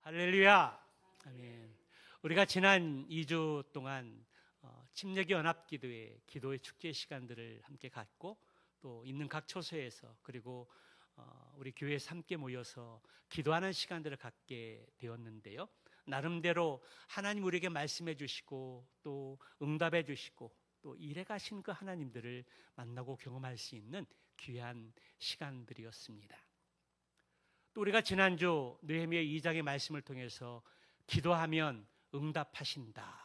할렐루야. 아멘. 우리가 지난 2주 동안 침례기 연합기도회 기도의 축제 시간들을 함께 갖고 또 있는 각 처소에서 그리고 우리 교회에서 함께 모여서 기도하는 시간들을 갖게 되었는데요. 나름대로 하나님 우리에게 말씀해 주시고 또 응답해 주시고 또 일해 가신 그 하나님들을 만나고 경험할 수 있는 귀한 시간들이었습니다. 또 우리가 지난주 느헤미야 2장의 말씀을 통해서 기도하면 응답하신다,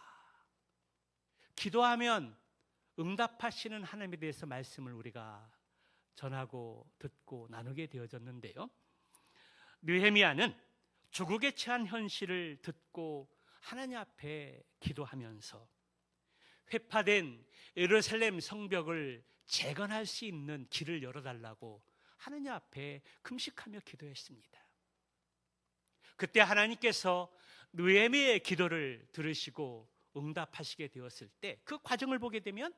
기도하면 응답하시는 하나님에 대해서 말씀을 우리가 전하고 듣고 나누게 되어졌는데요. 느헤미야는 조국에 처한 현실을 듣고 하나님 앞에 기도하면서 회파된 예루살렘 성벽을 재건할 수 있는 길을 열어달라고 하나님 앞에 금식하며 기도했습니다. 그때 하나님께서 느헤미야의 기도를 들으시고 응답하시게 되었을 때 그 과정을 보게 되면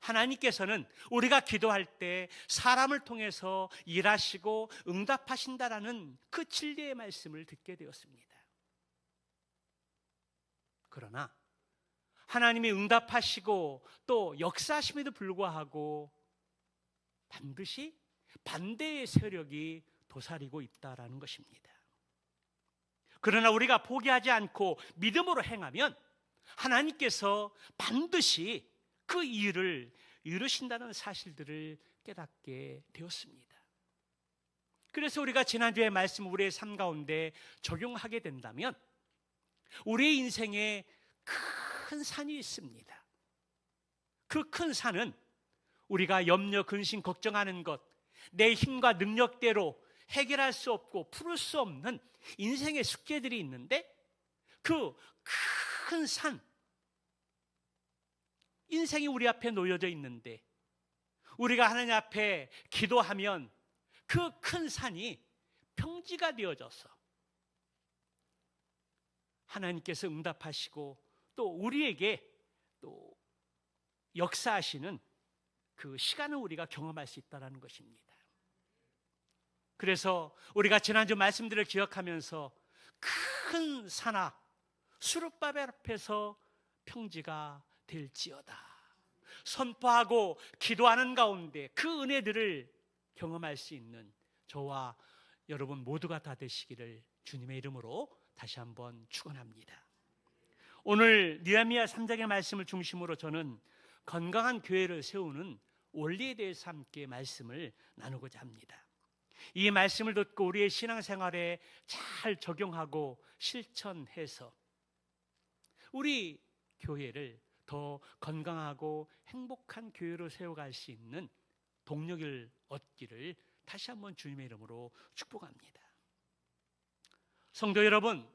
하나님께서는 우리가 기도할 때 사람을 통해서 일하시고 응답하신다라는 그 진리의 말씀을 듣게 되었습니다. 그러나 하나님이 응답하시고 또 역사하심에도 불구하고 반드시 반대의 세력이 도사리고 있다라는 것입니다. 그러나 우리가 포기하지 않고 믿음으로 행하면 하나님께서 반드시 그 일을 이루신다는 사실들을 깨닫게 되었습니다. 그래서 우리가 지난주의 말씀을 우리의 삶 가운데 적용하게 된다면 우리의 인생에 큰 산이 있습니다. 그 큰 산은 우리가 염려, 근심, 걱정하는 것, 내 힘과 능력대로 해결할 수 없고 풀을 수 없는 인생의 숙제들이 있는데 그 큰 산, 인생이 우리 앞에 놓여져 있는데 우리가 하나님 앞에 기도하면 그 큰 산이 평지가 되어져서 하나님께서 응답하시고 또 우리에게 또 역사하시는 그 시간을 우리가 경험할 수 있다는 것입니다. 그래서 우리가 지난주 말씀들을 기억하면서 큰 산아 수룹바벨 앞에서 평지가 될지어다 선포하고 기도하는 가운데 그 은혜들을 경험할 수 있는 저와 여러분 모두가 다 되시기를 주님의 이름으로 다시 한번 축원합니다. 오늘 느헤미야 3장의 말씀을 중심으로 저는 건강한 교회를 세우는 원리에 대해서 함께 말씀을 나누고자 합니다. 이 말씀을 듣고 우리의 신앙생활에 잘 적용하고 실천해서 우리 교회를 더 건강하고 행복한 교회로 세워갈 수 있는 동력을 얻기를 다시 한번 주님의 이름으로 축복합니다. 성도 여러분,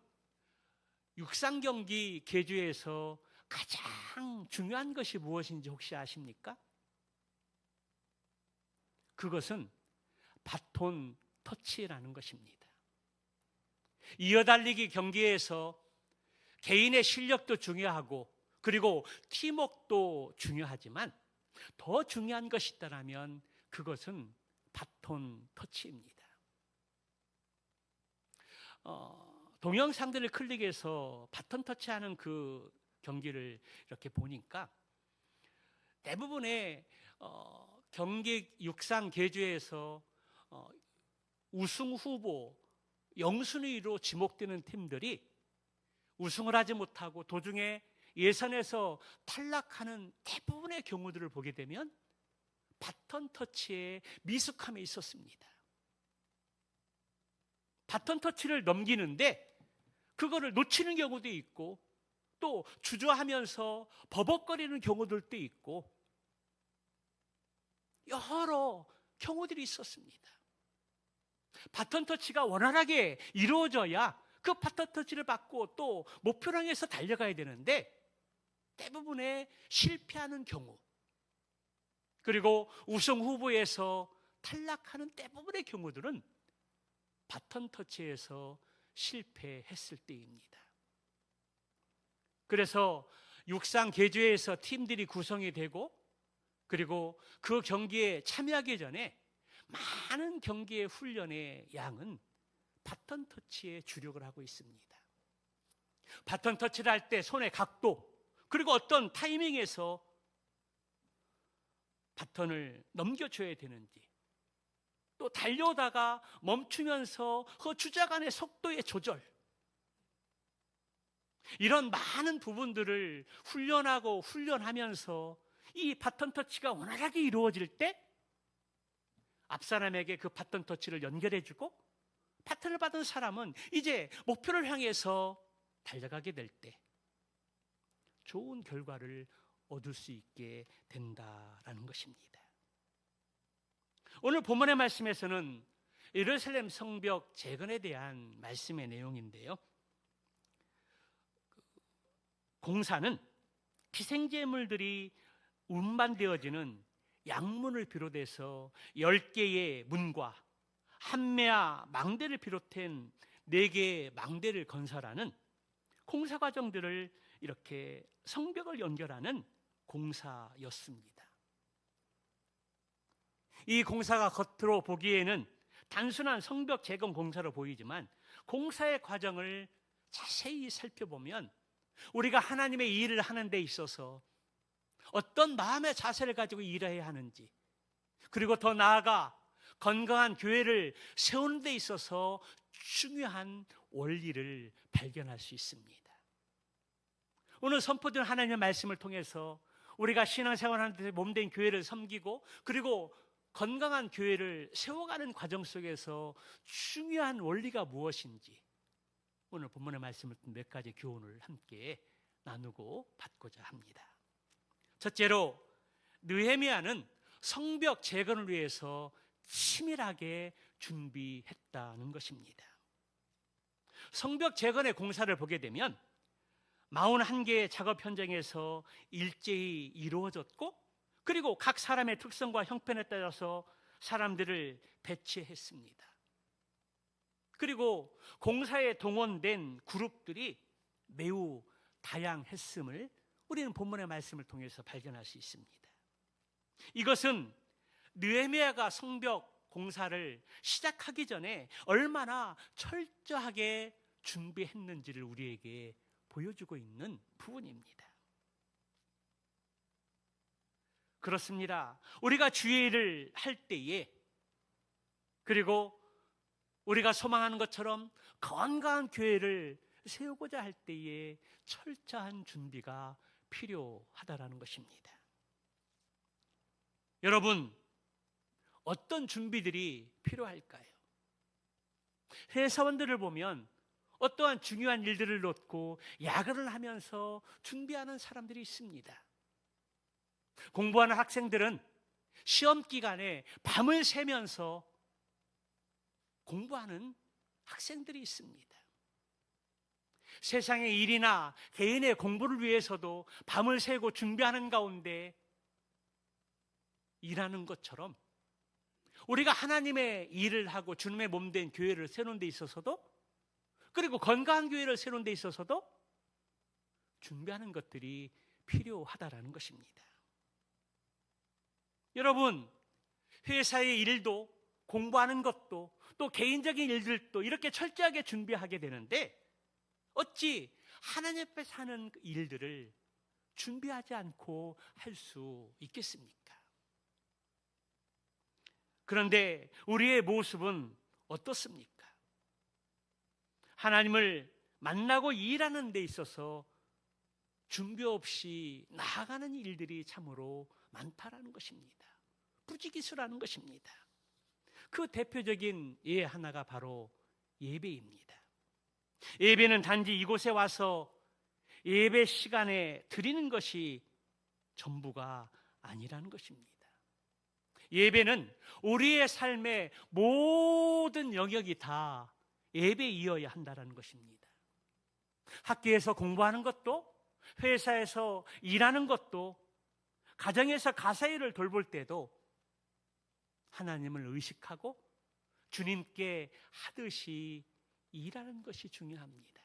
육상경기 계주에서 가장 중요한 것이 무엇인지 혹시 아십니까? 그것은 바톤 터치라는 것입니다. 이어달리기 경기에서 개인의 실력도 중요하고 그리고 팀워크도 중요하지만 더 중요한 것이 있다면 그것은 바톤 터치입니다. 동영상들을 클릭해서 바톤 터치하는 그 경기를 이렇게 보니까 대부분의 경기 육상 계주에서 우승 후보 영순위로 지목되는 팀들이 우승을 하지 못하고 도중에 예선에서 탈락하는 대부분의 경우들을 보게 되면 바톤 터치에 미숙함이 있었습니다. 바톤 터치를 넘기는데 그거를 놓치는 경우도 있고 또 주저하면서 버벅거리는 경우들도 있고 여러 경우들이 있었습니다. 바톤 터치가 원활하게 이루어져야 그 바톤 터치를 받고 또 목표를 향해서 달려가야 되는데 대부분의 실패하는 경우 그리고 우승 후보에서 탈락하는 대부분의 경우들은 바톤 터치에서 실패했을 때입니다. 그래서 육상 계주에서 팀들이 구성이 되고 그리고 그 경기에 참여하기 전에 많은 경기의 훈련의 양은 바톤 터치에 주력을 하고 있습니다. 바톤 터치를 할 때 손의 각도, 그리고 어떤 타이밍에서 바톤을 넘겨줘야 되는지, 또 달려오다가 멈추면서 그 주자간의 속도의 조절, 이런 많은 부분들을 훈련하면서 이 바톤 터치가 원활하게 이루어질 때 앞 사람에게 그 바톤 터치를 연결해주고, 바톤을 받은 사람은 이제 목표를 향해서 달려가게 될 때 좋은 결과를 얻을 수 있게 된다라는 것입니다. 오늘 본문의 말씀에서는 예루살렘 성벽 재건에 대한 말씀의 내용인데요, 공사는 희생제물들이 운반되어지는 양문을 비롯해서 10개의 문과 한매와 망대를 비롯한 4개의 망대를 건설하는 공사 과정들을 이렇게 성벽을 연결하는 공사였습니다. 이 공사가 겉으로 보기에는 단순한 성벽 재건 공사로 보이지만, 공사의 과정을 자세히 살펴보면 우리가 하나님의 일을 하는 데 있어서 어떤 마음의 자세를 가지고 일해야 하는지, 그리고 더 나아가 건강한 교회를 세우는 데 있어서 중요한 원리를 발견할 수 있습니다. 오늘 선포된 하나님의 말씀을 통해서 우리가 신앙생활하는 데 몸된 교회를 섬기고, 그리고 건강한 교회를 세워가는 과정 속에서 중요한 원리가 무엇인지 오늘 본문의 말씀을 통해 몇 가지 교훈을 함께 나누고 받고자 합니다. 첫째로, 느헤미야는 성벽 재건을 위해서 치밀하게 준비했다는 것입니다. 성벽 재건의 공사를 보게 되면 41개의 작업 현장에서 일제히 이루어졌고, 그리고 각 사람의 특성과 형편에 따라서 사람들을 배치했습니다. 그리고 공사에 동원된 그룹들이 매우 다양했음을 우리는 본문의 말씀을 통해서 발견할 수 있습니다. 이것은 느헤미야가 성벽 공사를 시작하기 전에 얼마나 철저하게 준비했는지를 우리에게 보여주고 있는 부분입니다. 그렇습니다. 우리가 주의 일을 할 때에, 그리고 우리가 소망하는 것처럼 건강한 교회를 세우고자 할 때에 철저한 준비가 필요하다라는 것입니다. 여러분, 어떤 준비들이 필요할까요? 회사원들을 보면 어떠한 중요한 일들을 놓고 야근을 하면서 준비하는 사람들이 있습니다. 공부하는 학생들은 시험 기간에 밤을 새면서 공부하는 학생들이 있습니다. 세상의 일이나 개인의 공부를 위해서도 밤을 새고 준비하는 가운데 일하는 것처럼, 우리가 하나님의 일을 하고 주님의 몸된 교회를 세우는 데 있어서도, 그리고 건강한 교회를 세우는 데 있어서도 준비하는 것들이 필요하다라는 것입니다. 여러분, 회사의 일도, 공부하는 것도, 또 개인적인 일들도 이렇게 철저하게 준비하게 되는데, 어찌 하나님 앞에서 하는 일들을 준비하지 않고 할 수 있겠습니까? 그런데 우리의 모습은 어떻습니까? 하나님을 만나고 일하는 데 있어서 준비 없이 나아가는 일들이 참으로 많다라는 것입니다. 부지기수라는 것입니다. 그 대표적인 예 하나가 바로 예배입니다. 예배는 단지 이곳에 와서 예배 시간에 드리는 것이 전부가 아니라는 것입니다. 예배는 우리의 삶의 모든 영역이 다 예배이어야 한다는 것입니다. 학교에서 공부하는 것도, 회사에서 일하는 것도, 가정에서 가사일을 돌볼 때도 하나님을 의식하고 주님께 하듯이 일하는 것이 중요합니다.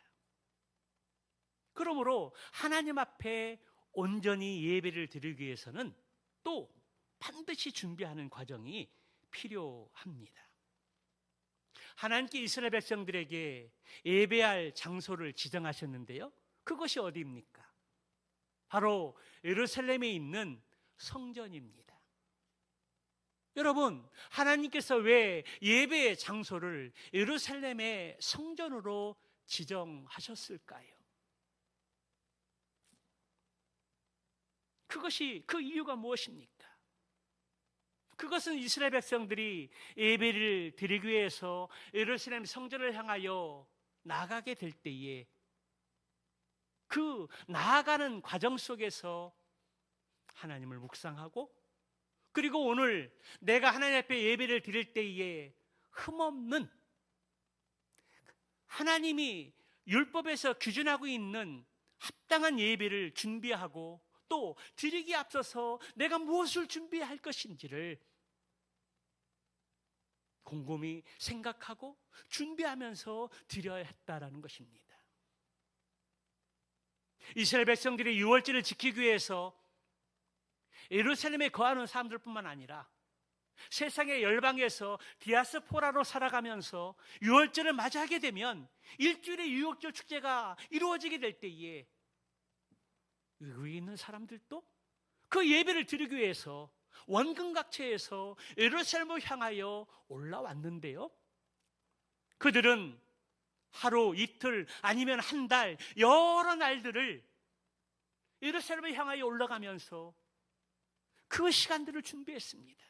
그러므로 하나님 앞에 온전히 예배를 드리기 위해서는 또 반드시 준비하는 과정이 필요합니다. 하나님께 이스라엘 백성들에게 예배할 장소를 지정하셨는데요. 그것이 어디입니까? 바로 예루살렘에 있는 성전입니다. 여러분, 하나님께서 왜 예배의 장소를 예루살렘의 성전으로 지정하셨을까요? 그 이유가 무엇입니까? 그것은 이스라엘 백성들이 예배를 드리기 위해서 예루살렘 성전을 향하여 나가게 될 때에 그 나아가는 과정 속에서 하나님을 묵상하고, 그리고 오늘 내가 하나님 앞에 예배를 드릴 때에 흠없는, 하나님이 율법에서 규정하고 있는 합당한 예배를 준비하고, 또 드리기에 앞서서 내가 무엇을 준비해야 할 것인지를 곰곰이 생각하고 준비하면서 드려야 했다라는 것입니다. 이스라엘 백성들이 유월절을 지키기 위해서 예루살렘에 거하는 사람들뿐만 아니라 세상의 열방에서 디아스포라로 살아가면서 유월절을 맞이하게 되면 일주일의 유월절 축제가 이루어지게 될 때에 위에 있는 사람들도 그 예배를 드리기 위해서 원근각처에서 예루살렘을 향하여 올라왔는데요, 그들은 하루, 이틀, 아니면 한 달, 여러 날들을 예루살렘을 향하여 올라가면서 그 시간들을 준비했습니다.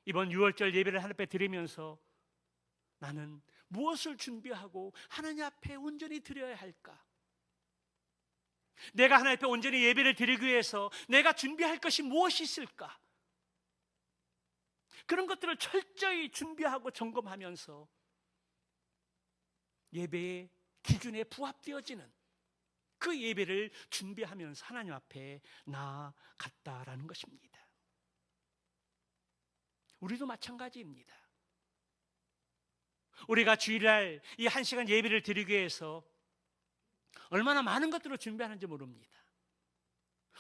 이번 6월절 예배를 하나님 앞에 드리면서 나는 무엇을 준비하고 하나님 앞에 온전히 드려야 할까? 내가 하나님 앞에 온전히 예배를 드리기 위해서 내가 준비할 것이 무엇이 있을까? 그런 것들을 철저히 준비하고 점검하면서 예배의 기준에 부합되어지는 그 예배를 준비하면서 하나님 앞에 나아갔다라는 것입니다. 우리도 마찬가지입니다. 우리가 주일날 이 1시간 예배를 드리기 위해서 얼마나 많은 것들을 준비하는지 모릅니다.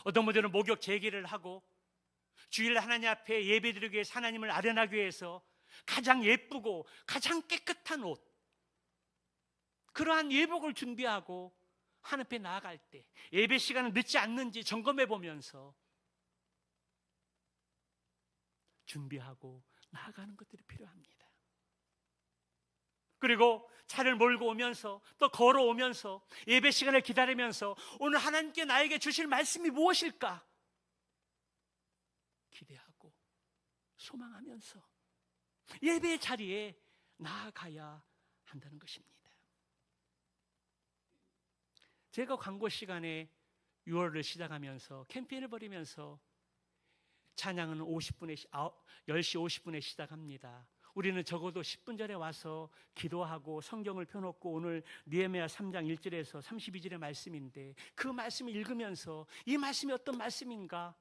어떤 분들은 목욕 재개를 하고 주일날 하나님 앞에 예배 드리기 위해서 하나님을 아련하기 위해서 가장 예쁘고 가장 깨끗한 옷, 그러한 예복을 준비하고 하나님 앞에 나아갈 때 예배 시간은 늦지 않는지 점검해 보면서 준비하고 나아가는 것들이 필요합니다. 그리고 차를 몰고 오면서 또 걸어오면서 예배 시간을 기다리면서 오늘 하나님께 나에게 주실 말씀이 무엇일까 기대하고 소망하면서 예배의 자리에 나아가야 한다는 것입니다. 제가 광고 시간에 6월을 시작하면서 캠페인을 벌이면서 찬양은 10시 50분에 시작합니다. 우리는 적어도 10분 전에 와서 기도하고 성경을 펴놓고 오늘 느헤미야 3장 1절에서 32절의 말씀인데 그 말씀을 읽으면서 이 말씀이 어떤 말씀인가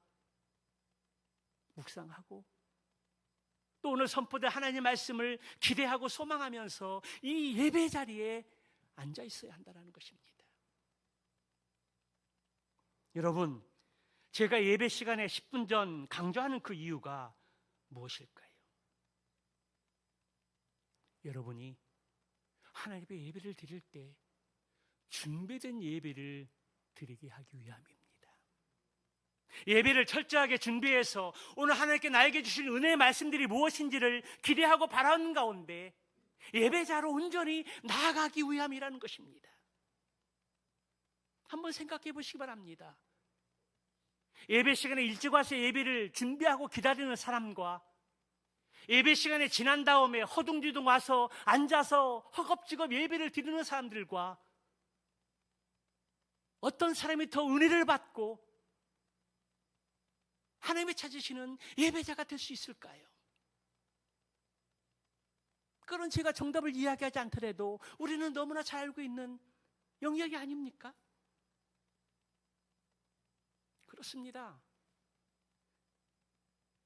묵상하고 또 오늘 선포된 하나님의 말씀을 기대하고 소망하면서 이 예배 자리에 앉아 있어야 한다는 것입니다. 여러분, 제가 예배 시간에 10분 전 강조하는 그 이유가 무엇일까요? 여러분이 하나님의 예배를 드릴 때 준비된 예배를 드리게 하기 위함입니다. 예배를 철저하게 준비해서 오늘 하나님께 나에게 주실 은혜의 말씀들이 무엇인지를 기대하고 바라는 가운데 예배자로 온전히 나아가기 위함이라는 것입니다. 한번 생각해 보시기 바랍니다. 예배 시간에 일찍 와서 예배를 준비하고 기다리는 사람과 예배 시간에 지난 다음에 허둥지둥 와서 앉아서 허겁지겁 예배를 드리는 사람들과 어떤 사람이 더 은혜를 받고 하나님이 찾으시는 예배자가 될 수 있을까요? 그런 제가 정답을 이야기하지 않더라도 우리는 너무나 잘 알고 있는 영역이 아닙니까? 그렇습니다.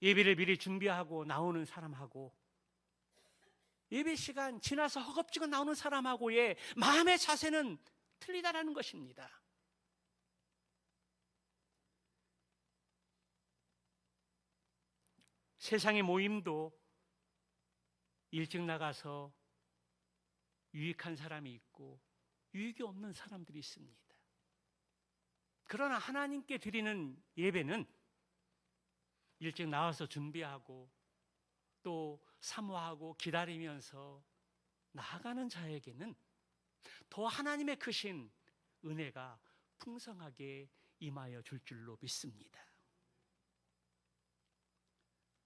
예배를 미리 준비하고 나오는 사람하고 예배 시간 지나서 허겁지겁 나오는 사람하고의 마음의 자세는 틀리다라는 것입니다. 세상의 모임도 일찍 나가서 유익한 사람이 있고 유익이 없는 사람들이 있습니다. 그러나 하나님께 드리는 예배는 일찍 나와서 준비하고 또 사모하고 기다리면서 나아가는 자에게는 더 하나님의 크신 은혜가 풍성하게 임하여 줄 줄로 믿습니다.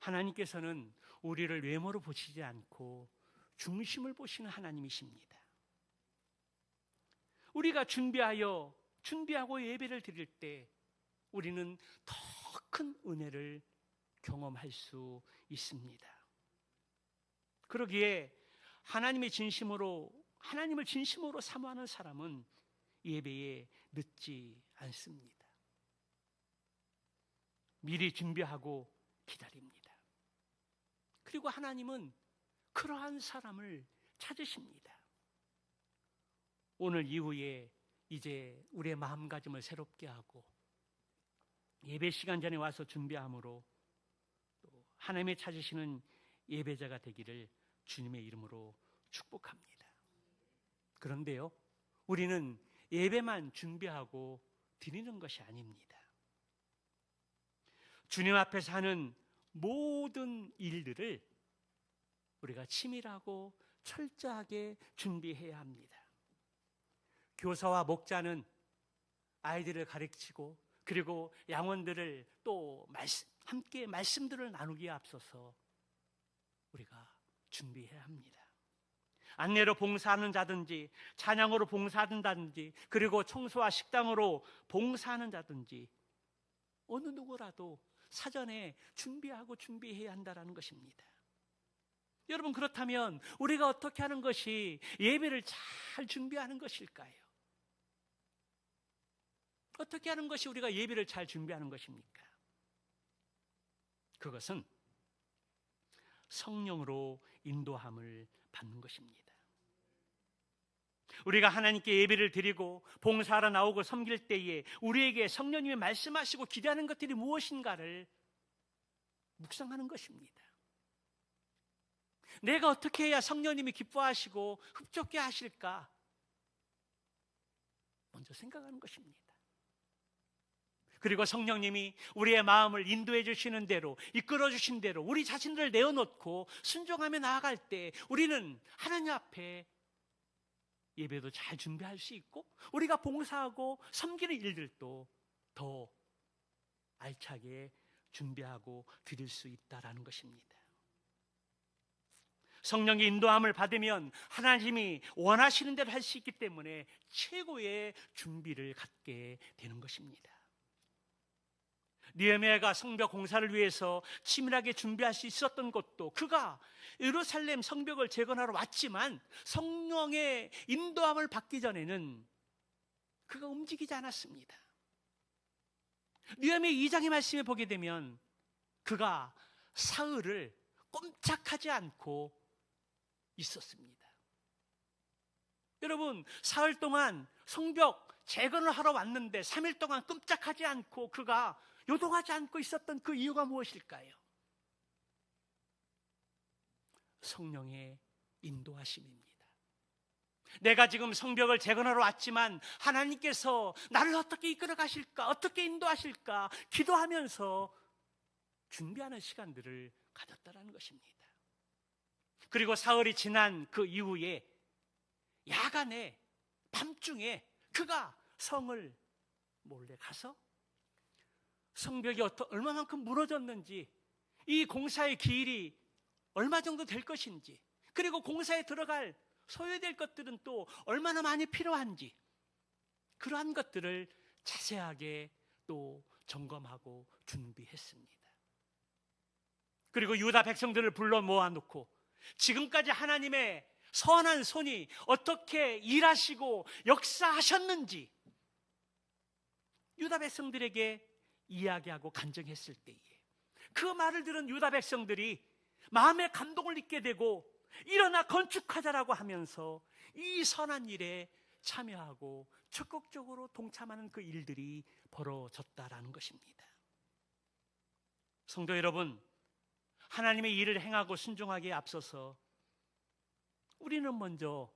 하나님께서는 우리를 외모로 보시지 않고 중심을 보시는 하나님이십니다. 우리가 준비하고 예배를 드릴 때 우리는 더 큰 은혜를 경험할 수 있습니다. 그러기에 하나님을 진심으로 사모하는 사람은 예배에 늦지 않습니다. 미리 준비하고 기다립니다. 그리고 하나님은 그러한 사람을 찾으십니다. 오늘 이후에 이제 우리의 마음가짐을 새롭게 하고 예배 시간 전에 와서 준비함으로 또 하나님의 찾으시는 예배자가 되기를 주님의 이름으로 축복합니다. 그런데요, 우리는 예배만 준비하고 드리는 것이 아닙니다. 주님 앞에서 하는 모든 일들을 우리가 치밀하고 철저하게 준비해야 합니다. 교사와 목자는 아이들을 가르치고 그리고 양원들을 또 함께 말씀들을 나누기에 앞서서 우리가 준비해야 합니다. 안내로 봉사하는 자든지 찬양으로 봉사하는 자든지 그리고 청소와 식당으로 봉사하는 자든지 어느 누구라도 사전에 준비해야 한다는 것입니다. 여러분, 그렇다면 우리가 어떻게 하는 것이 예배를 잘 준비하는 것일까요? 어떻게 하는 것이 우리가 예배를 잘 준비하는 것입니까? 그것은 성령으로 인도함을 받는 것입니다. 우리가 하나님께 예배를 드리고 봉사하러 나오고 섬길 때에 우리에게 성령님이 말씀하시고 기대하는 것들이 무엇인가를 묵상하는 것입니다. 내가 어떻게 해야 성령님이 기뻐하시고 흡족해 하실까? 먼저 생각하는 것입니다. 그리고 성령님이 우리의 마음을 인도해 주시는 대로, 이끌어 주신 대로 우리 자신들을 내어놓고 순종하며 나아갈 때 우리는 하나님 앞에 예배도 잘 준비할 수 있고 우리가 봉사하고 섬기는 일들도 더 알차게 준비하고 드릴 수 있다라는 것입니다. 성령의 인도함을 받으면 하나님이 원하시는 대로 할 수 있기 때문에 최고의 준비를 갖게 되는 것입니다. 느헤미야가 성벽 공사를 위해서 치밀하게 준비할 수 있었던 것도 그가 예루살렘 성벽을 재건하러 왔지만 성령의 인도함을 받기 전에는 그가 움직이지 않았습니다. 느헤미야 2장의 말씀에 보게 되면 그가 사흘을 꼼짝하지 않고 있었습니다. 여러분, 사흘 동안 성벽 재건을 하러 왔는데 3일 동안 꼼짝하지 않고 그가 요동하지 않고 있었던 그 이유가 무엇일까요? 성령의 인도하심입니다. 내가 지금 성벽을 재건하러 왔지만 하나님께서 나를 어떻게 이끌어 가실까? 어떻게 인도하실까? 기도하면서 준비하는 시간들을 가졌다는 것입니다. 그리고 사흘이 지난 그 이후에 야간에 밤중에 그가 성을 몰래 가서 성벽이 얼마만큼 무너졌는지, 이 공사의 기일이 얼마 정도 될 것인지, 그리고 공사에 들어갈 소요될 것들은 또 얼마나 많이 필요한지, 그러한 것들을 자세하게 또 점검하고 준비했습니다. 그리고 유다 백성들을 불러 모아놓고 지금까지 하나님의 선한 손이 어떻게 일하시고 역사하셨는지 유다 백성들에게 이야기하고 간증했을 때에 그 말을 들은 유다 백성들이 마음의 감동을 잊게 되고 일어나 건축하자라고 하면서 이 선한 일에 참여하고 적극적으로 동참하는 그 일들이 벌어졌다라는 것입니다. 성도 여러분, 하나님의 일을 행하고 순종하기에 앞서서 우리는 먼저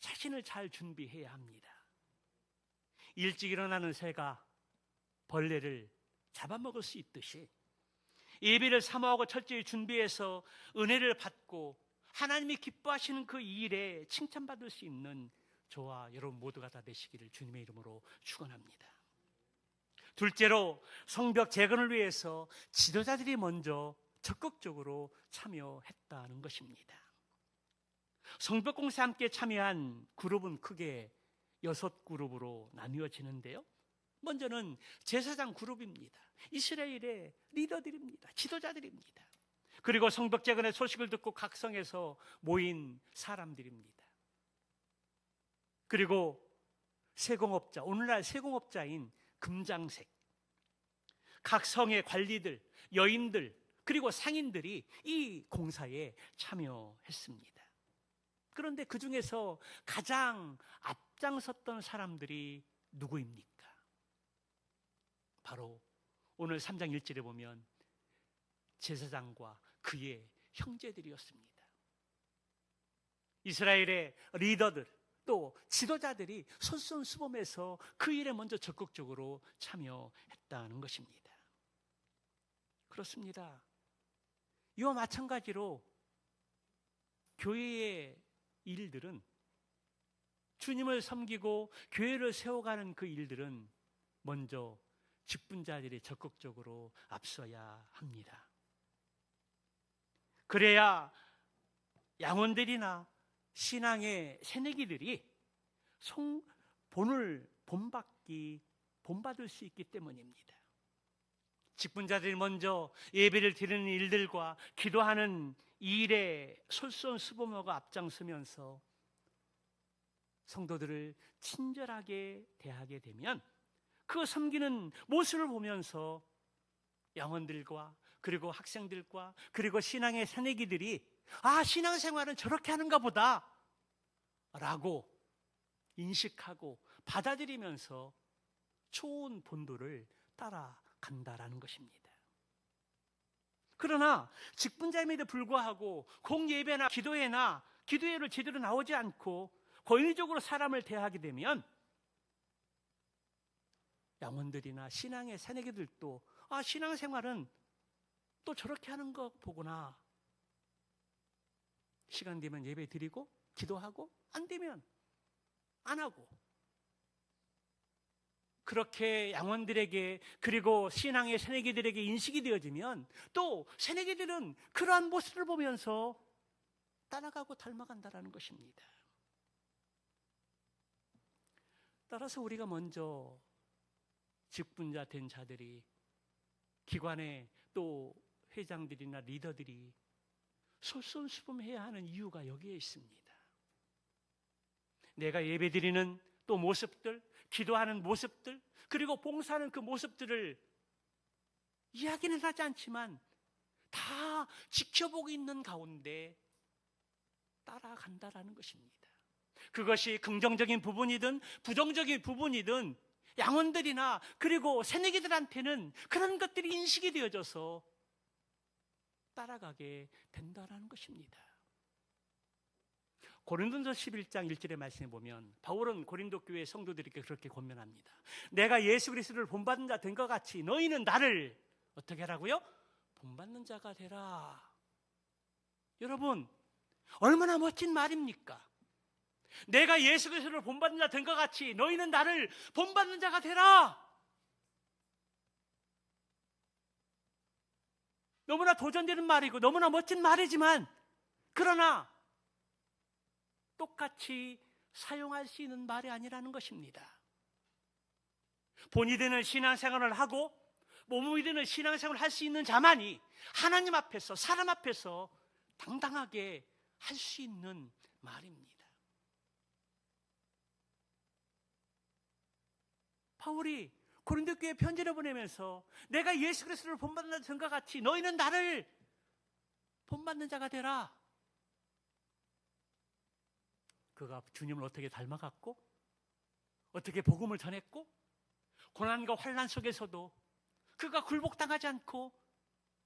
자신을 잘 준비해야 합니다. 일찍 일어나는 새가 벌레를 잡아먹을 수 있듯이 예배를 사모하고 철저히 준비해서 은혜를 받고 하나님이 기뻐하시는 그 일에 칭찬받을 수 있는 저와 여러분 모두가 다 되시기를 주님의 이름으로 축원합니다. 둘째로, 성벽 재건을 위해서 지도자들이 먼저 적극적으로 참여했다는 것입니다. 성벽 공사에 함께 참여한 그룹은 크게 6그룹으로 나뉘어지는데요. 먼저는 제사장 그룹입니다. 이스라엘의 리더들입니다. 지도자들입니다. 그리고 성벽 재건의 소식을 듣고 각 성에서 모인 사람들입니다. 그리고 세공업자, 오늘날 세공업자인 금장색, 각 성의 관리들, 여인들, 그리고 상인들이 이 공사에 참여했습니다. 그런데 그 중에서 가장 앞장섰던 사람들이 누구입니까? 바로 오늘 3장 1절에 보면 제사장과 그의 형제들이었습니다. 이스라엘의 리더들, 또 지도자들이 솔선수범해서 그 일에 먼저 적극적으로 참여했다는 것입니다. 그렇습니다. 이와 마찬가지로 교회의 일들은, 주님을 섬기고 교회를 세워가는 그 일들은 먼저 직분자들이 적극적으로 앞서야 합니다. 그래야 양원들이나 신앙의 새내기들이 본받을 수 있기 때문입니다. 직분자들이 먼저 예배를 드리는 일들과 기도하는 이 일에 솔선수범하고 앞장서면서 성도들을 친절하게 대하게 되면 그 섬기는 모습을 보면서 양원들과 그리고 학생들과 그리고 신앙의 새내기들이 신앙생활은 저렇게 하는가 보다 라고 인식하고 받아들이면서 좋은 본도를 따라간다라는 것입니다. 그러나 직분자임에도 불구하고 공예배나 기도회를 제대로 나오지 않고 권위적으로 사람을 대하게 되면 양원들이나 신앙의 새내기들도 신앙생활은 또 저렇게 하는 거 보구나. 시간 되면 예배 드리고 기도하고 안 되면 안 하고, 그렇게 양원들에게 그리고 신앙의 새내기들에게 인식이 되어지면 또 새내기들은 그러한 모습을 보면서 따라가고 닮아간다는 것입니다. 따라서 우리가 먼저 직분자 된 자들이, 기관의 또 회장들이나 리더들이 솔선수범해야 하는 이유가 여기에 있습니다. 내가 예배드리는 또 모습들, 기도하는 모습들, 그리고 봉사하는 그 모습들을 이야기는 하지 않지만 다 지켜보고 있는 가운데 따라간다라는 것입니다. 그것이 긍정적인 부분이든 부정적인 부분이든 양원들이나 그리고 새내기들한테는 그런 것들이 인식이 되어져서 따라가게 된다라는 것입니다. 고린도전서 11장 1절의 말씀에 보면 바울은 고린도 교회 성도들에게 그렇게 권면합니다. 내가 예수 그리스도를 본받는 자 된 것 같이 너희는 나를 어떻게 하라고요? 본받는 자가 되라. 여러분, 얼마나 멋진 말입니까? 내가 예수 그리스도를 본받는 자 된 것 같이 너희는 나를 본받는 자가 되라. 너무나 도전되는 말이고 너무나 멋진 말이지만, 그러나 똑같이 사용할 수 있는 말이 아니라는 것입니다. 본이 되는 신앙생활을 하고 몸이 되는 신앙생활을 할 수 있는 자만이 하나님 앞에서, 사람 앞에서 당당하게 할 수 있는 말입니다. 바울이 고린도 교회에 편지를 보내면서 내가 예수 그리스도를 본받는 자과 같이 너희는 나를 본받는 자가 되라. 그가 주님을 어떻게 닮아갔고, 어떻게 복음을 전했고, 고난과 환난 속에서도 그가 굴복당하지 않고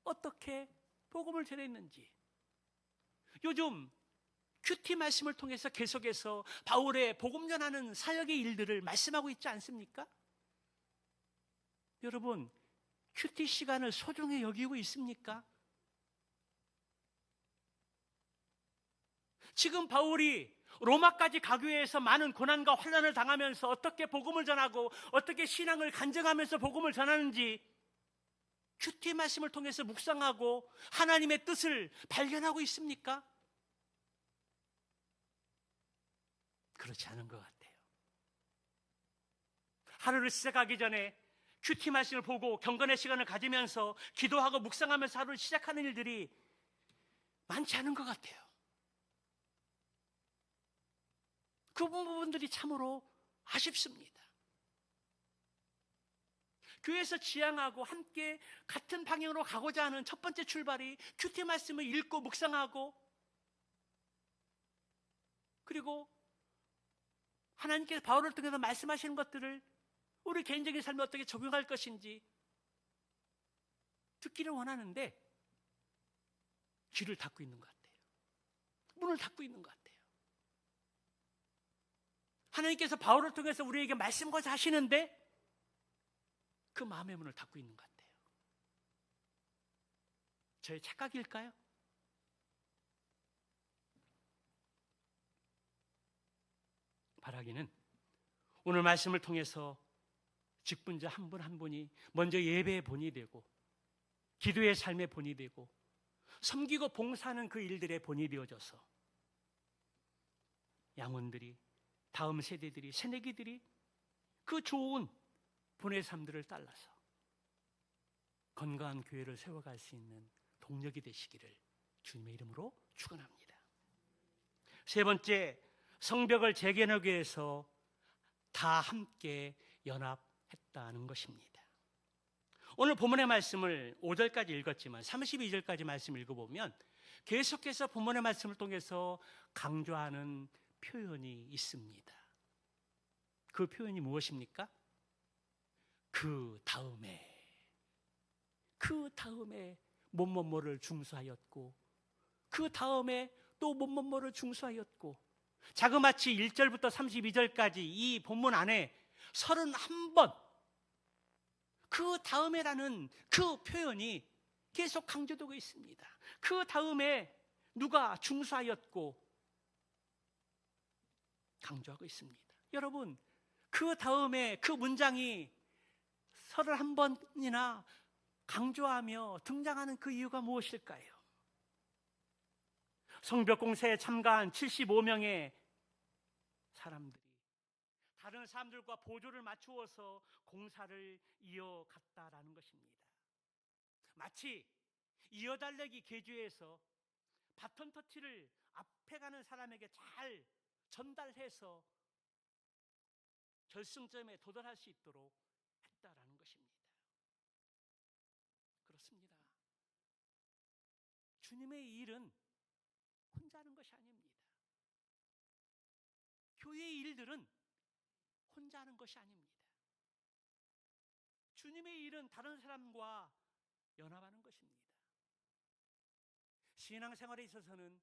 어떻게 복음을 전했는지, 요즘 큐티 말씀을 통해서 계속해서 바울의 복음 전하는 사역의 일들을 말씀하고 있지 않습니까? 여러분, 큐티 시간을 소중히 여기고 있습니까? 지금 바울이 로마까지 가기 위해서 많은 고난과 환난을 당하면서 어떻게 복음을 전하고 어떻게 신앙을 간증하면서 복음을 전하는지 큐티 말씀을 통해서 묵상하고 하나님의 뜻을 발견하고 있습니까? 그렇지 않은 것 같아요. 하루를 시작하기 전에 큐티 말씀을 보고 경건의 시간을 가지면서 기도하고 묵상하면서 하루를 시작하는 일들이 많지 않은 것 같아요. 그 부분들이 참으로 아쉽습니다. 교회에서 지향하고 함께 같은 방향으로 가고자 하는 첫 번째 출발이 큐티 말씀을 읽고 묵상하고 그리고 하나님께서 바울을 통해서 말씀하시는 것들을 우리 개인적인 삶에 어떻게 적용할 것인지 듣기를 원하는데 귀를 닫고 있는 것 같아요. 문을 닫고 있는 것 같아요. 하나님께서 바울을 통해서 우리에게 말씀까지 하시는데 그 마음의 문을 닫고 있는 것 같아요. 저의 착각일까요? 바라기는 오늘 말씀을 통해서 직분자 한 분 한 분이 먼저 예배의 본이 되고 기도의 삶의 본이 되고 섬기고 봉사하는 그 일들의 본이 되어져서 양원들이 다음 세대들이 새내기들이 그 좋은 본의 삶들을 따라서 건강한 교회를 세워갈 수 있는 동력이 되시기를 주님의 이름으로 축원합니다. 세 번째, 성벽을 재건하기 위해서 다 함께 연합했다는 것입니다. 오늘 본문의 말씀을 5절까지 읽었지만 32절까지 말씀을 읽어보면 계속해서 본문의 말씀을 통해서 강조하는 표현이 있습니다. 그 표현이 무엇입니까? 그 다음에 뭐뭐뭐를 중수하였고 그 다음에 또 뭐뭐뭐를 중수하였고 자그마치 1절부터 32절까지 이 본문 안에 31번 그 다음에라는 그 표현이 계속 강조되고 있습니다. 그 다음에 누가 중수하였고 강조하고 있습니다. 여러분, 그 다음에 그 문장이 31번이나 강조하며 등장하는 그 이유가 무엇일까요? 성벽 공사에 참가한 75명의 사람들이 다른 사람들과 보조를 맞추어서 공사를 이어갔다라는 것입니다. 마치 이어달래기 계주에서 바톤 터치를 앞에 가는 사람에게 잘 전달해서 결승점에 도달할 수 있도록 했다라는 것입니다. 그렇습니다. 주님의 일은 혼자 하는 것이 아닙니다. 교회의 일들은 혼자 하는 것이 아닙니다. 주님의 일은 다른 사람과 연합하는 것입니다. 신앙생활에 있어서는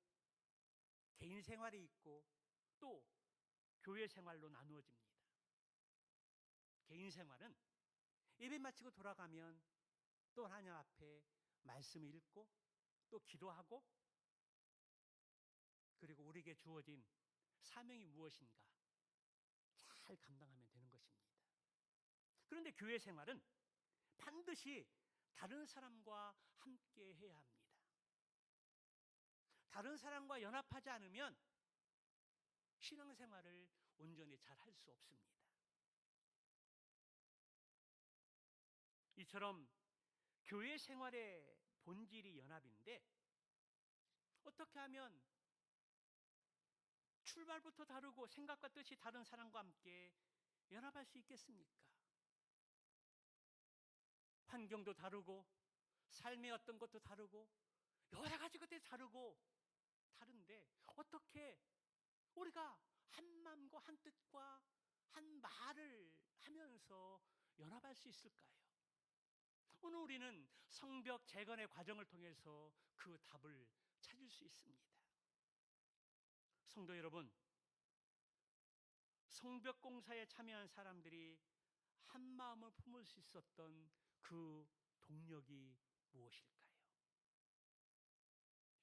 개인 생활이 있고 또 교회 생활로 나누어집니다. 개인 생활은 예배 마치고 돌아가면 또 하나님 앞에 말씀을 읽고 또 기도하고 그리고 우리에게 주어진 사명이 무엇인가 잘 감당하면 되는 것입니다. 그런데 교회 생활은 반드시 다른 사람과 함께 해야 합니다. 다른 사람과 연합하지 않으면 신앙생활을 온전히 잘 할 수 없습니다. 이처럼 교회 생활의 본질이 연합인데 어떻게 하면 출발부터 다르고 생각과 뜻이 다른 사람과 함께 연합할 수 있겠습니까? 환경도 다르고 삶의 어떤 것도 다르고 여러 가지 것들이 다른데 어떻게 우리가 한 마음과 한 뜻과 한 말을 하면서 연합할 수 있을까요? 오늘 우리는 성벽 재건의 과정을 통해서 그 답을 찾을 수 있습니다. 성도 여러분, 성벽 공사에 참여한 사람들이 한 마음을 품을 수 있었던 그 동력이 무엇일까요?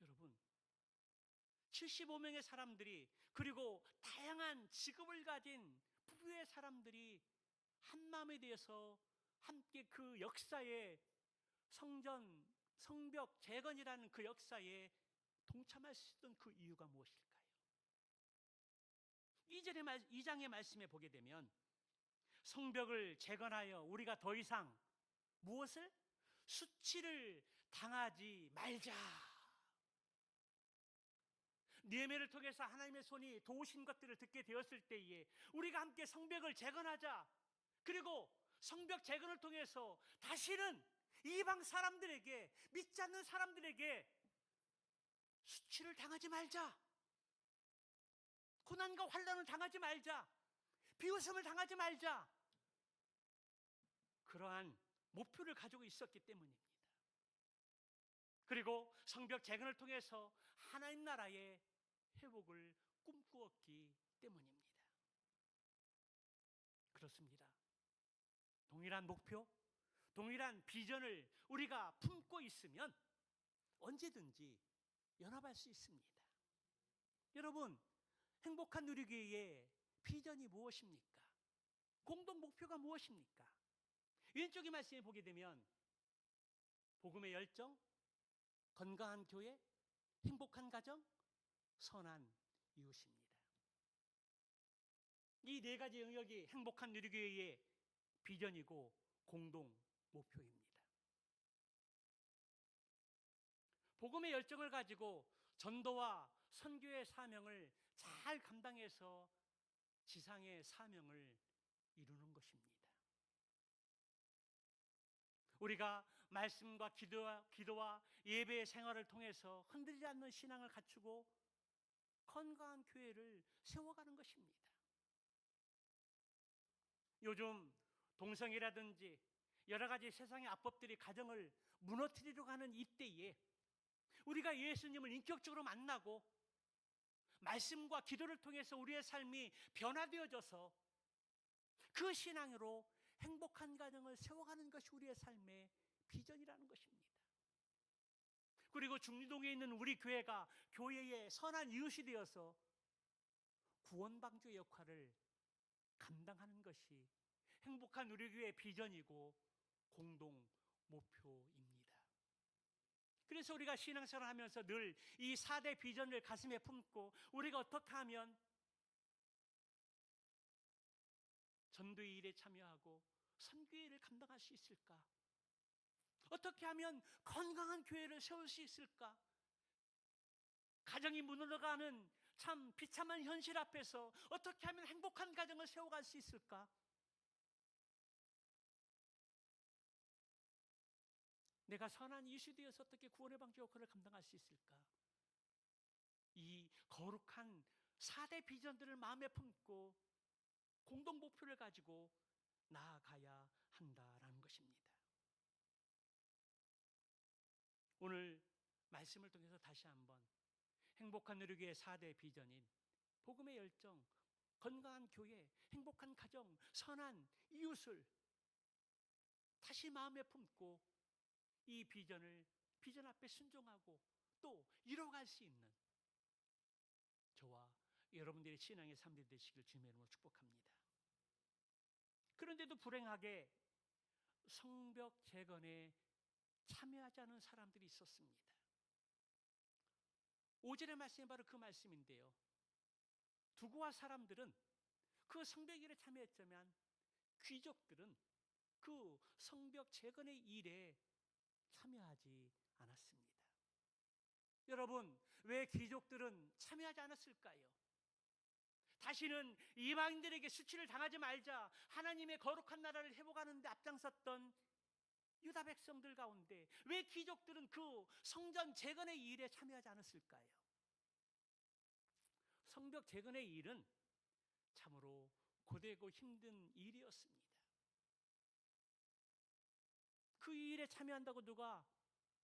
여러분, 75명의 사람들이, 그리고 다양한 직업을 가진 부류의 사람들이 한 마음에 대해서 함께 그 역사에, 성벽 재건이라는 그 역사에 동참할 수 있던 그 이유가 무엇일까요? 2장의 말씀에 보게 되면 성벽을 재건하여 우리가 더 이상 무엇을? 수치를 당하지 말자. 느헤미야를 통해서 하나님의 손이 도우신 것들을 듣게 되었을 때에 우리가 함께 성벽을 재건하자. 그리고 성벽 재건을 통해서 다시는 이방 사람들에게, 믿지 않는 사람들에게 수치를 당하지 말자. 고난과 환난을 당하지 말자. 비웃음을 당하지 말자. 그러한 목표를 가지고 있었기 때문입니다. 그리고 성벽 재건을 통해서 하나님 나라의 회복을 꿈꾸었기 때문입니다. 그렇습니다. 동일한 목표, 동일한 비전을 우리가 품고 있으면 언제든지 연합할 수 있습니다. 여러분, 행복한 누리교회의 비전이 무엇입니까? 공동 목표가 무엇입니까? 왼쪽의 말씀에 보게 되면 복음의 열정, 건강한 교회, 행복한 가정, 선한 이웃입니다. 이 네 가지 영역이 행복한 누리교회의 비전이고 공동 목표입니다. 복음의 열정을 가지고 전도와 선교의 사명을 잘 감당해서 지상의 사명을 이루는 것입니다. 우리가 말씀과 기도와 예배의 생활을 통해서 흔들리지 않는 신앙을 갖추고 건강한 교회를 세워가는 것입니다. 요즘 동성이라든지 여러 가지 세상의 압법들이 가정을 무너뜨리려고 하는 이때에 우리가 예수님을 인격적으로 만나고 말씀과 기도를 통해서 우리의 삶이 변화되어져서 그 신앙으로 행복한 가정을 세워가는 것이 우리의 삶의 비전이라는 것입니다. 그리고 중리동에 있는 우리 교회가 교회의 선한 이웃이 되어서 구원방주의 역할을 감당하는 것이 행복한 우리 교회의 비전이고 공동 목표입니다. 그래서 우리가 신앙생활을 하면서 늘 이 4대 비전을 가슴에 품고 우리가 어떻게 하면 전도의 일에 참여하고 선교의 일을 감당할 수 있을까? 어떻게 하면 건강한 교회를 세울 수 있을까? 가정이 무너져가는 참 비참한 현실 앞에서 어떻게 하면 행복한 가정을 세워갈 수 있을까? 내가 선한 이웃이 되어서 어떻게 구원의 방주 역할을 감당할 수 있을까? 이 거룩한 4대 비전들을 마음에 품고 공동 목표를 가지고 나아가야 한다라는 것입니다. 오늘 말씀을 통해서 다시 한번 행복한 누리교회의 4대 비전인 복음의 열정, 건강한 교회, 행복한 가정, 선한 이웃을 다시 마음에 품고 이 비전 앞에 순종하고 또 이뤄갈 수 있는 저와 여러분들의 신앙의 삶이 되시길 주님의 이름으로 축복합니다. 그런데도 불행하게 성벽 재건에 참여하지 않은 사람들이 있었습니다. 5절의 말씀이 바로 그 말씀인데요. 두고와 사람들은 그 성벽 일에 참여했지만 귀족들은 그 성벽 재건의 일에 참여하지 않았습니다. 여러분, 왜 귀족들은 참여하지 않았을까요? 다시는 이방인들에게 수치를 당하지 말자, 하나님의 거룩한 나라를 회복하는 데 앞장섰던 유다 백성들 가운데 왜 귀족들은 그 성전 재건의 일에 참여하지 않았을까요? 성벽 재건의 일은 참으로 고되고 힘든 일이었습니다. 그 일에 참여한다고 누가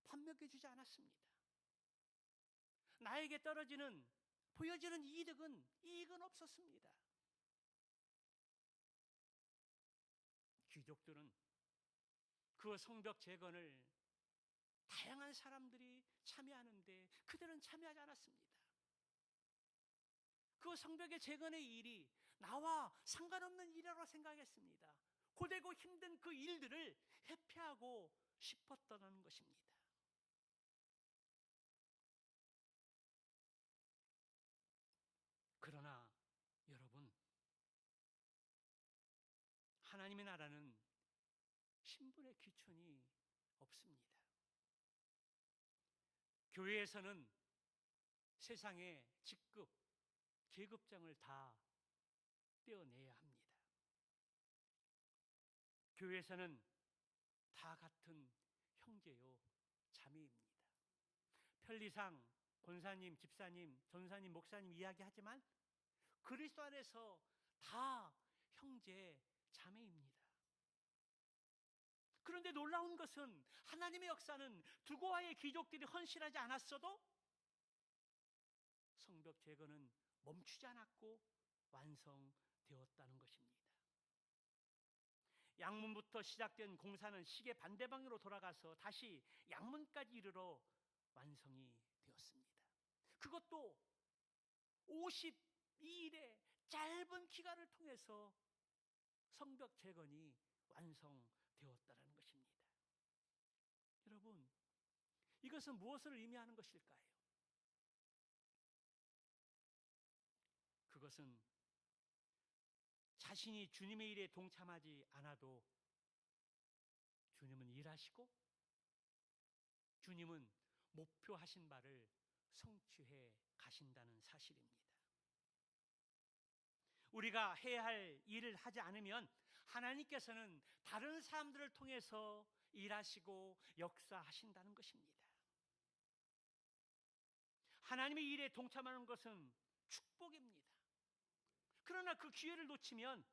판명해 주지 않았습니다. 나에게 떨어지는 보여지는 이익은 없었습니다. 귀족들은 그 성벽 재건을 다양한 사람들이 참여하는데 그들은 참여하지 않았습니다. 그 성벽의 재건의 일이 나와 상관없는 일이라고 생각했습니다. 고되고 힘든 그 일들을 회피하고 싶었다는 것입니다. 그러나 여러분, 하나님의 나라는 신분의 귀천이 없습니다. 교회에서는 세상의 직급, 계급장을 다 떼어내야 합니다. 교회에서는 다 같은 형제요 자매입니다. 편리상 권사님, 집사님, 전사님, 목사님 이야기하지만 그리스도 안에서 다 형제 자매입니다. 그런데 놀라운 것은 하나님의 역사는 두고와의 귀족들이 헌신하지 않았어도 성벽 재건은 멈추지 않았고 완성되었다는 것입니다. 양문부터 시작된 공사는 시계 반대방향으로 돌아가서 다시 양문까지 이르러 완성이 되었습니다. 그것도 52일의 짧은 기간을 통해서 성벽 재건이 완성되었다는 것입니다. 여러분, 이것은 무엇을 의미하는 것일까요? 그것은 자신이 주님의 일에 동참하지 않아도 주님은 일하시고 주님은 목표하신 바를 성취해 가신다는 사실입니다. 우리가 해야 할 일을 하지 않으면 하나님께서는 다른 사람들을 통해서 일하시고 역사하신다는 것입니다. 하나님의 일에 동참하는 것은 축복입니다. 그러나 그 기회를 놓치면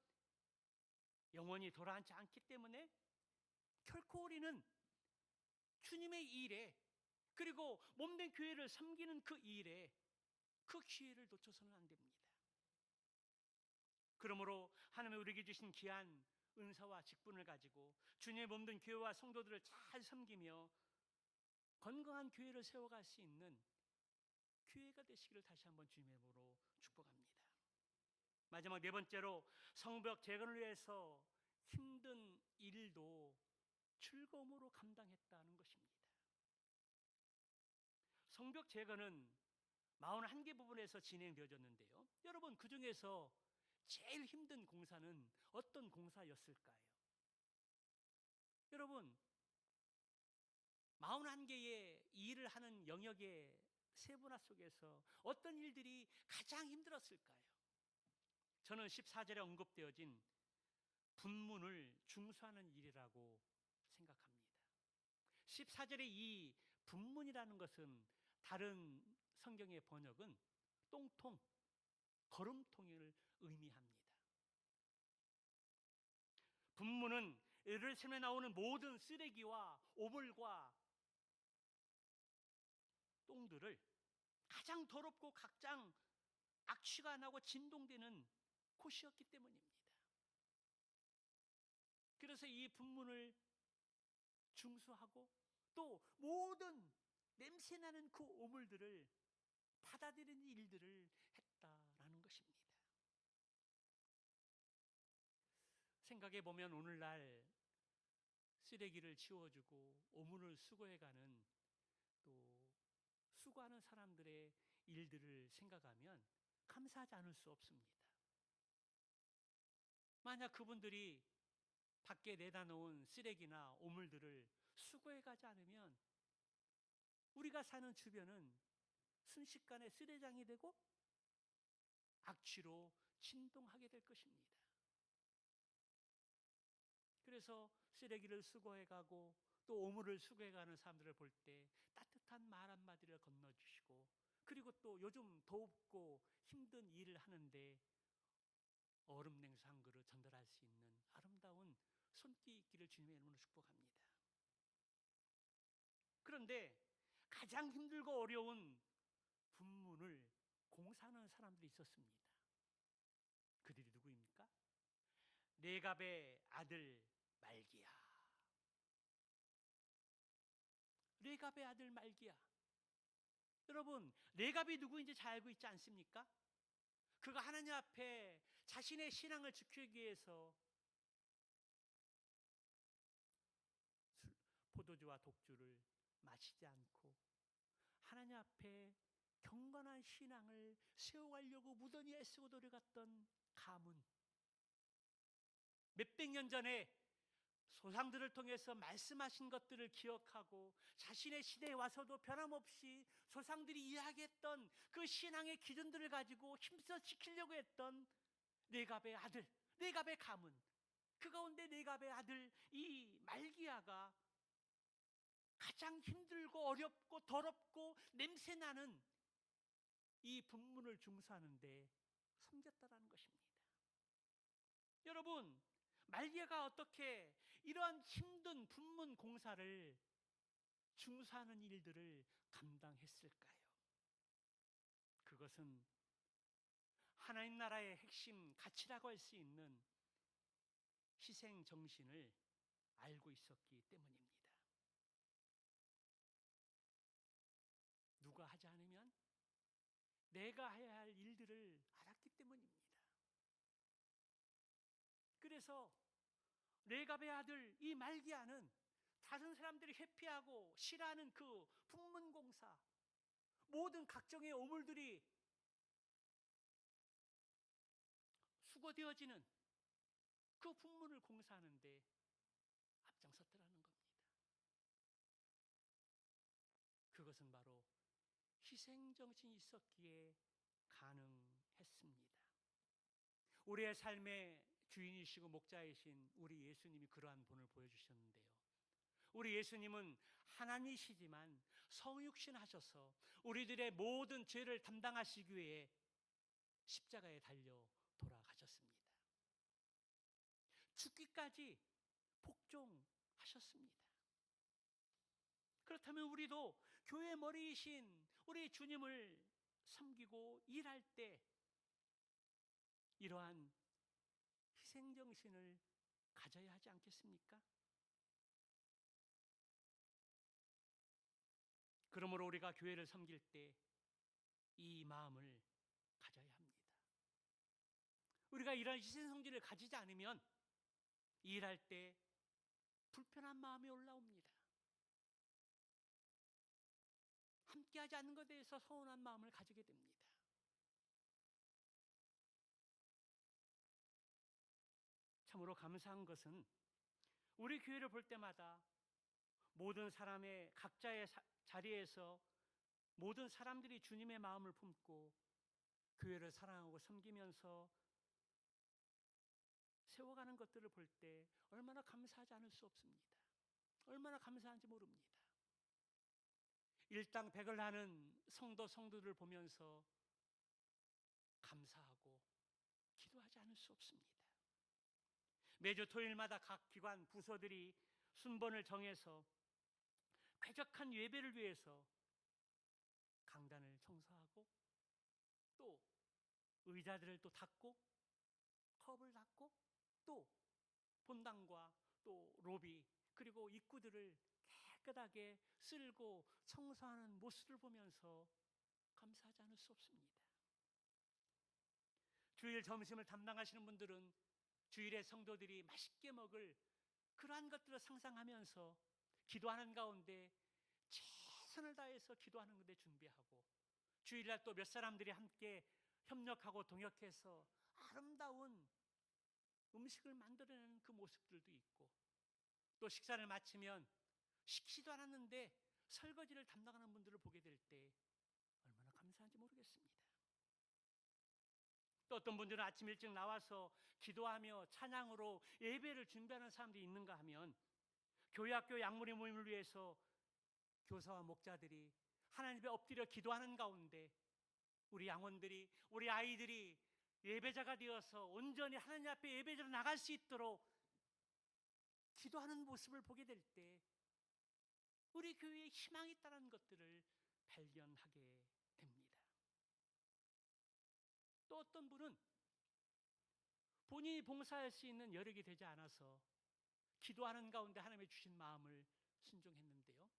영원히 돌아앉지 않기 때문에 결코 우리는 주님의 일에, 그리고 몸된 교회를 섬기는 그 일에 그 기회를 놓쳐서는 안 됩니다. 그러므로 하나님이 우리에게 주신 귀한 은사와 직분을 가지고 주님의 몸된 교회와 성도들을 잘 섬기며 건강한 교회를 세워갈 수 있는 교회가 되시기를 다시 한번 주님의 이름으로 축복합니다. 마지막 네 번째로, 성벽 재건을 위해서 힘든 일도 즐거움으로 감당했다는 것입니다. 성벽 재건은 41개 부분에서 진행되어졌는데요, 여러분, 그 중에서 제일 힘든 공사는 어떤 공사였을까요? 여러분, 41개의 일을 하는 영역의 세분화 속에서 어떤 일들이 가장 힘들었을까요? 저는 14절에 언급되어진 분문을 중수하는 일이라고 생각합니다. 14절의 이 분문이라는 것은 다른 성경의 번역은 똥통, 거름통을 의미합니다. 분문은 예루살렘에 나오는 모든 쓰레기와 오물과 똥들을 가장 더럽고 가장 악취가 나고 진동되는 곳이었기 때문입니다. 그래서 이 분문을 중수하고 또 모든 냄새나는 그 오물들을 받아들이는 일들을 했다라는 것입니다. 생각해 보면 오늘날 쓰레기를 치워주고 오물을 수거해가는, 또 수고하는 사람들의 일들을 생각하면 감사하지 않을 수 없습니다. 만약 그분들이 밖에 내다 놓은 쓰레기나 오물들을 수거해 가지 않으면 우리가 사는 주변은 순식간에 쓰레장이 되고 악취로 진동하게 될 것입니다. 그래서 쓰레기를 수거해 가고 또 오물을 수거해 가는 사람들을 볼 때 따뜻한 말 한마디를 건너주시고, 그리고 또 요즘 덥고 힘든 일을 하는데 얼음 냉수 한 그릇 전달할 수 있는 아름다운 손길이 있기를 주님의 이름으로 축복합니다. 그런데 가장 힘들고 어려운 분문을 봉사하는 사람들이 있었습니다. 그들이 누구입니까? 레갑의 아들 말기야. 레갑의 아들 말기야. 여러분, 레갑이 누구인지 잘 알고 있지 않습니까? 그가 하나님 앞에 자신의 신앙을 지키기 위해서 포도주와 독주를 마시지 않고 하나님 앞에 경건한 신앙을 세워가려고 무던히 애쓰고 노력했던 가문. 몇백 년 전에 조상들을 통해서 말씀하신 것들을 기억하고 자신의 시대에 와서도 변함없이 조상들이 이야기했던 그 신앙의 기준들을 가지고 힘써 지키려고 했던 레갑의 아들, 레갑의 가문. 그 가운데 레갑의 아들 이 말기야가 가장 힘들고 어렵고 더럽고 냄새나는 이 분문을 중수하는데 섬겼다라는 것입니다. 여러분, 말기야가 어떻게 이러한 힘든 분문 공사를 중수하는 일들을 감당했을까요? 그것은 하나님 나라의 핵심 가치라고 할 수 있는 희생 정신을 알고 있었기 때문입니다. 누가 하지 않으면 내가 해야 할 일들을 알았기 때문입니다. 그래서 레갑의 아들 이 말기야는 다른 사람들이 회피하고 싫어하는 그 분문공사, 모든 각종의 오물들이 수거되어지는 그 분문을 공사하는데 앞장섰더라는 겁니다. 그것은 바로 희생정신이 있었기에 가능했습니다. 우리의 삶의 주인이시고 목자이신 우리 예수님이 그러한 본을 보여주셨는데요. 우리 예수님은 하나님이시지만 성육신 하셔서 우리들의 모든 죄를 담당하시기 위해 십자가에 달려 돌아가셨습니다. 죽기까지 복종하셨습니다. 그렇다면 우리도 교회 머리이신 우리 주님을 섬기고 일할 때 이러한 희생정신을 가져야 하지 않겠습니까? 그러므로 우리가 교회를 섬길 때 이 마음을 가져야 합니다. 우리가 이런 희생성질을 가지지 않으면 일할 때 불편한 마음이 올라옵니다. 함께하지 않는 것에 대해서 서운한 마음을 가지게 됩니다. 참으로 감사한 것은 우리 교회를 볼 때마다 모든 사람의 각자의 자리에서 모든 사람들이 주님의 마음을 품고 교회를 사랑하고 섬기면서 세워가는 것들을 볼 때 얼마나 감사하지 않을 수 없습니다. 얼마나 감사한지 모릅니다. 일당백을 하는 성도들을 보면서 감사하고 기도하지 않을 수 없습니다. 매주 토요일마다 각 기관 부서들이 순번을 정해서 쾌적한 예배를 위해서 강단을 청소하고 또 의자들을 또 닦고 컵을 닦고 또 본당과 또 로비 그리고 입구들을 깨끗하게 쓸고 청소하는 모습을 보면서 감사하지 않을 수 없습니다. 주일 점심을 담당하시는 분들은 주일에 성도들이 맛있게 먹을 그러한 것들을 상상하면서 기도하는 가운데 최선을 다해서 기도하는 것에 준비하고 주일날 또 몇 사람들이 함께 협력하고 동역해서 아름다운 음식을 만들어내는 그 모습들도 있고 또 식사를 마치면 식지도 않았는데 설거지를 담당하는 분들을 보게 될 때 얼마나 감사한지 모르겠습니다. 또 어떤 분들은 아침 일찍 나와서 기도하며 찬양으로 예배를 준비하는 사람들이 있는가 하면 교회 학교 양무리 모임을 위해서 교사와 목자들이 하나님 앞에 엎드려 기도하는 가운데 우리 양원들이 우리 아이들이 예배자가 되어서 온전히 하나님 앞에 예배자로 나갈 수 있도록 기도하는 모습을 보게 될 때 우리 교회에 희망이 있다는 것들을 발견하게 됩니다. 또 어떤 분은 본인이 봉사할 수 있는 여력이 되지 않아서 기도하는 가운데 하나님의 주신 마음을 순종했는데요,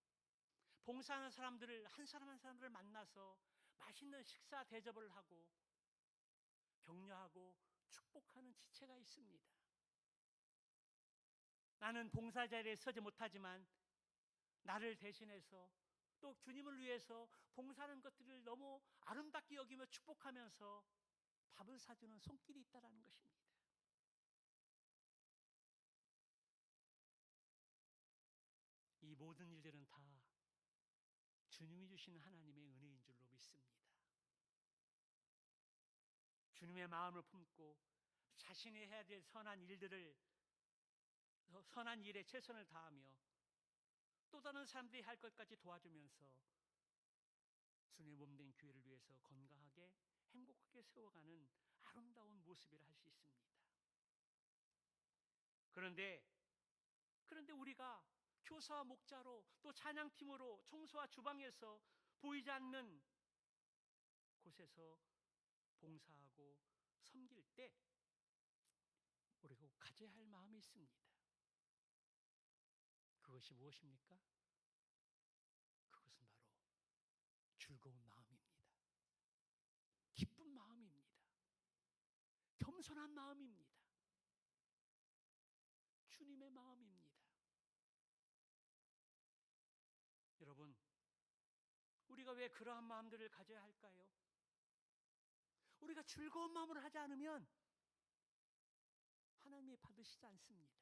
봉사하는 사람들을 한 사람 한 사람들을 만나서 맛있는 식사 대접을 하고 격려하고 축복하는 지체가 있습니다. 나는 봉사 자리에 서지 못하지만 나를 대신해서 또 주님을 위해서 봉사하는 것들을 너무 아름답게 여기며 축복하면서 밥을 사주는 손길이 있다는 것입니다. 이 모든 일들은 다 주님이 주시는 하나님의 은혜인 줄로 믿습니다. 주님의 마음을 품고 자신이 해야 될 선한 일에 최선을 다하며 또 다른 사람들이 할 것까지 도와주면서 주님의 몸된 교회를 위해서 건강하게 행복하게 세워가는 아름다운 모습이라 할 수 있습니다. 그런데 우리가 교사와 목자로 또 찬양팀으로 청소와 주방에서 보이지 않는 곳에서 봉사하고 섬길 때 우리가 꼭 가져야 할 마음이 있습니다. 그것이 무엇입니까? 그것은 바로 즐거운 마음입니다. 기쁜 마음입니다. 겸손한 마음입니다. 주님의 마음입니다. 여러분, 우리가 왜 그러한 마음들을 가져야 할까요? 우리가 즐거운 마음으로 하지 않으면 하나님이 받으시지 않습니다.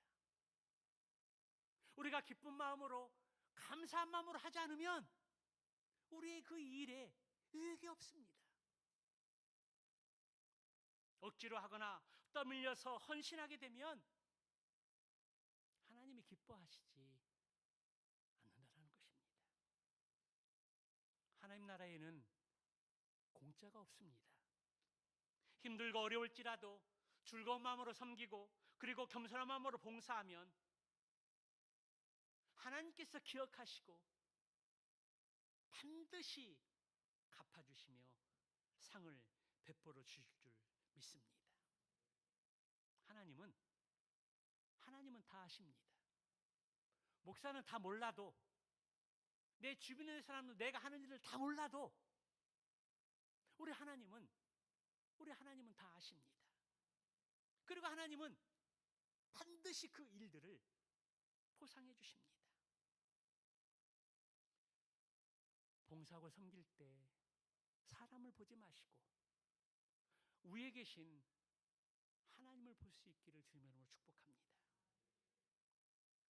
우리가 기쁜 마음으로 감사한 마음으로 하지 않으면 우리의 그 일에 의욕이 없습니다. 억지로 하거나 떠밀려서 헌신하게 되면 하나님이 기뻐하시지 않는다는 것입니다. 하나님 나라에는 공짜가 없습니다. 힘들고 어려울지라도 즐거운 마음으로 섬기고 그리고 겸손한 마음으로 봉사하면 하나님께서 기억하시고 반드시 갚아주시며 상을 베풀어 주실 줄 믿습니다. 하나님은 다 아십니다. 목사는 다 몰라도, 내 주변의 사람도 내가 하는 일을 다 몰라도 우리 하나님은 다 아십니다. 그리고 하나님은 반드시 그 일들을 보상해 주십니다. 봉사하고 섬길 때 사람을 보지 마시고 위에 계신 하나님을 볼 수 있기를 주님의 이름으로 축복합니다.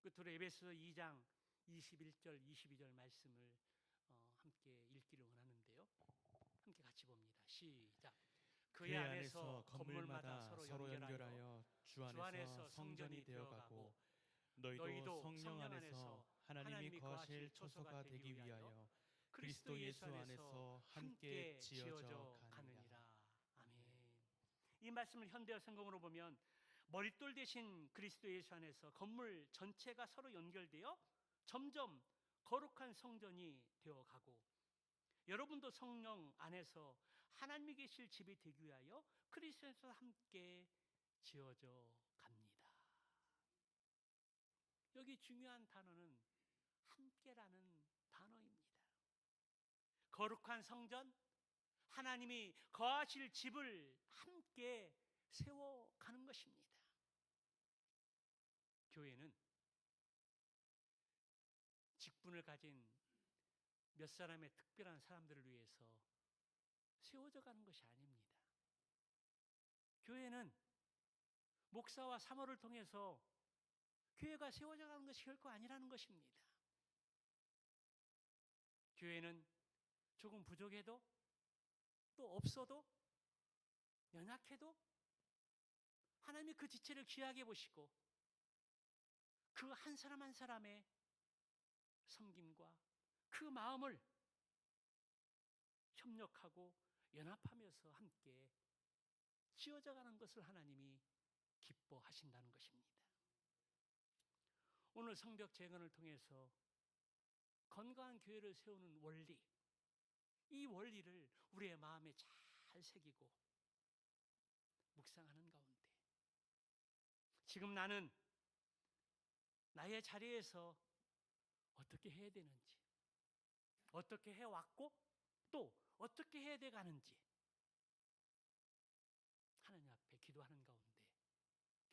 끝으로 에베소서 2장 21절 22절 말씀을 함께 읽기를 원하는데요, 함께 같이 봅니다. 시작. 그의 안에서 건물마다 서로 연결하여 주 안에서 성전이 되어가고 너희도 성령 안에서 하나님이 거하실 초소가 되기 위하여 그리스도 예수 안에서 함께 지어져 가느니라. 아멘. 이 말씀을 현대어 성경으로 보면 머릿돌 대신 그리스도 예수 안에서 건물 전체가 서로 연결되어 점점 거룩한 성전이 되어가고, 여러분도 성령 안에서 하나님이 계실 집이 되기 위하여 그리스도에서 함께 지어져 갑니다. 여기 중요한 단어는 함께라는 단어입니다. 거룩한 성전, 하나님이 거하실 집을 함께 세워가는 것입니다. 교회는 직분을 가진 몇 사람의 특별한 사람들을 위해서 세워져 가는 것이 아닙니다. 교회는 목사와 사모를 통해서 교회가 세워져 가는 것이 결코 아니라는 것입니다. 교회는 조금 부족해도 또 없어도 연약해도 하나님이 그 지체를 귀하게 보시고 그 한 사람 한 사람의 섬김과 그 마음을 협력하고 연합하면서 함께 지어져 가는 것을 하나님이 기뻐하신다는 것입니다. 오늘 성벽 재건을 통해서 건강한 교회를 세우는 원리, 이 원리를 우리의 마음에 잘 새기고 묵상하는 가운데 지금 나는 나의 자리에서 어떻게 해야 되는지, 어떻게 해왔고 또 어떻게 해야 돼 가는지 하나님 앞에 기도하는 가운데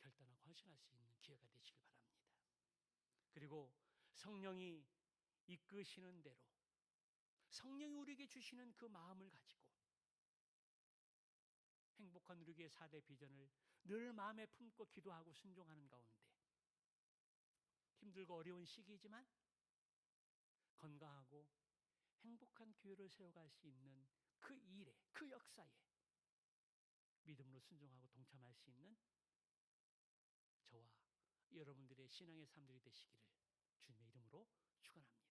결단하고 헌신할 수 있는 기회가 되시길 바랍니다. 그리고 성령이 이끄시는 대로 성령이 우리에게 주시는 그 마음을 가지고 행복한 우리에게 4대 비전을 늘 마음에 품고 기도하고 순종하는 가운데 힘들고 어려운 시기이지만 건강하고 행복한 교회를 세워갈 수 있는 그 일에, 그 역사에 믿음으로 순종하고 동참할 수 있는 저와 여러분들의 신앙의 삶들이 되시기를 주님의 이름으로 축원합니다.